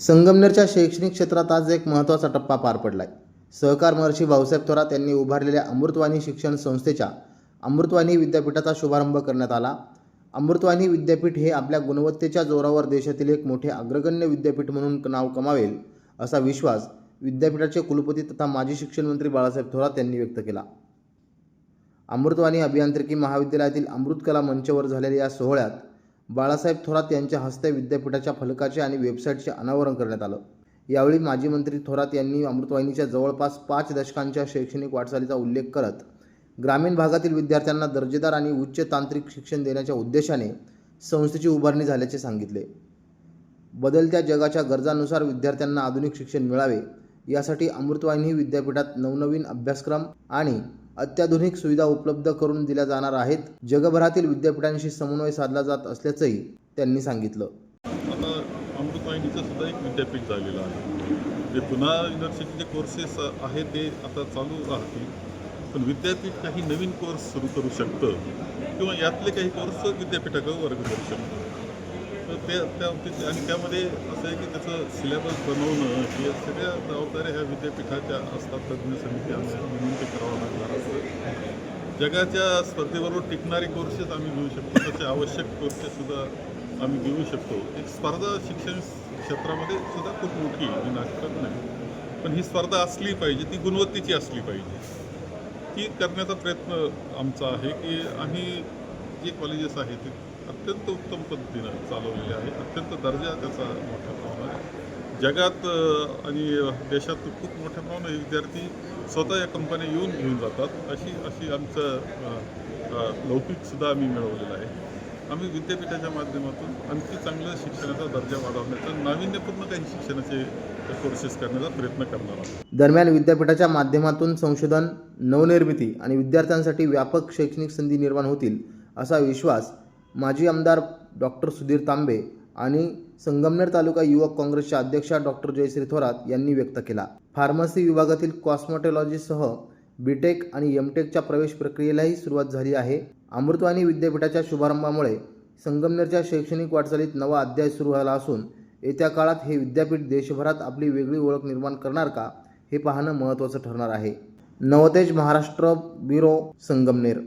संगमनेरच्या शैक्षणिक क्षेत्रात आज एक महत्त्वाचा टप्पा पार पडलाय। सहकार महर्षी भाऊसाहेब थोरात यांनी उभारलेल्या अमृतवाणी शिक्षण संस्थेच्या अमृतवाणी विद्यापीठाचा शुभारंभ करण्यात आला। अमृतवाणी विद्यापीठ हे आपल्या गुणवत्तेच्या जोरावर देशातील एक मोठे अग्रगण्य विद्यापीठ म्हणून नाव कमावेल असा विश्वास विद्यापीठाचे कुलपती तथा माजी शिक्षण मंत्री बाळासाहेब थोरात यांनी व्यक्त केला। अमृतवाणी अभियांत्रिकी महाविद्यालयातील अमृतकला मंचावर झालेल्या या सोहळ्यात बाळासाहेब थोरात यांच्या हस्ते विद्यापीठाच्या फलकाचे आणि वेबसाईटचे अनावरण करण्यात आलं। यावेळी माजी मंत्री थोरात यांनी अमृतवाहिनीच्या जवळपास 5 दशकांच्या शैक्षणिक वाटचालीचा उल्लेख करत ग्रामीण भागातील विद्यार्थ्यांना दर्जेदार आणि उच्च तांत्रिक शिक्षण देण्याच्या उद्देशाने संस्थेची उभारणी झाल्याचे सांगितले। बदलत्या जगाच्या गरजांनुसार विद्यार्थ्यांना आधुनिक शिक्षण मिळावे यासाठी अमृतवाहिनी विद्यापीठात नवनवीन अभ्यासक्रम आणि अत्याधुनिक सुविधा उपलब्ध करून दिल्या जाणार आहेत। जगभरातील विद्यापीठांशी समन्वय साधला जात असल्याचंही त्यांनी सांगितलं। आता अमृतवाहिनीचं सुद्धा एक विद्यापीठ झालेलं आहे। जे पुन्हा युनिव्हर्सिटीचे कोर्सेस आहेत ते आता चालू राहतील, पण विद्यापीठ काही नवीन कोर्स सुरू करू शकतं किंवा यातले काही कोर्स विद्यापीठाकडे वर्ग करू शकतं। तर आणि त्यामध्ये असं आहे की त्याचं सिलेबस बनवणं ही सगळ्या जबाबदाऱ्या ह्या विद्यापीठाच्या असतात। तज्ज्ञ समिती म्हणून ते करावं लागणार असतं। जगाच्या स्पर्धेबरोबर टिकणारे कोर्सेस आम्ही घेऊ शकतो, तसे आवश्यक कोर्सेससुद्धा आम्ही घेऊ शकतो। एक स्पर्धा शिक्षण क्षेत्रामध्ये सुद्धा खूप मोठी ही नाटकत नाही, पण ही स्पर्धा असली पाहिजे, ती गुणवत्तेची असली पाहिजे। ती करण्याचा प्रयत्न आमचा आहे की आम्ही जे कॉलेजेस आहेत ते अत्यंत उत्तम पद्धतीनं चालवलेले आहे। अत्यंत दर्जा त्याचा मोठ्या प्रमाणात जगात आणि देशात खूप मोठ्या प्रमाणात विद्यार्थी स्वतः या कंपन्या येऊन घेऊन जातात। अशी आमचं लौकिकसुद्धा आम्ही मिळवलेलं आहे। आम्ही विद्यापीठाच्या माध्यमातून आणखी चांगलं शिक्षणाचा दर्जा वाढवण्याचा, नाविन्यपूर्ण काही शिक्षणाचे कोर्सेस करण्याचा प्रयत्न करणार आहोत। दरम्यान विद्यापीठाच्या माध्यमातून संशोधन, नवनिर्मिती आणि विद्यार्थ्यांसाठी व्यापक शैक्षणिक संधी निर्माण होतील असा विश्वास माजी आमदार डॉक्टर सुधीर तांबे आणि संगमनेर तालुका युवक काँग्रेसच्या अध्यक्षा डॉक्टर जयश्री थोरात यांनी व्यक्त केला। फार्मसी विभागातील कॉस्मेटॉलॉजीसह बीटेक आणि एमटेकच्या प्रवेश प्रक्रियेलाही सुरुवात झाली आहे। अमृतवाणी विद्यापीठाच्या शुभारंभामुळे संगमनेरच्या शैक्षणिक वाटचालीत नवा अध्याय सुरू झाला असून येत्या काळात हे विद्यापीठ देशभरात आपली वेगळी ओळख निर्माण करणार का हे पाहणं महत्त्वाचं ठरणार आहे। नवतेज महाराष्ट्र ब्युरो, संगमनेर।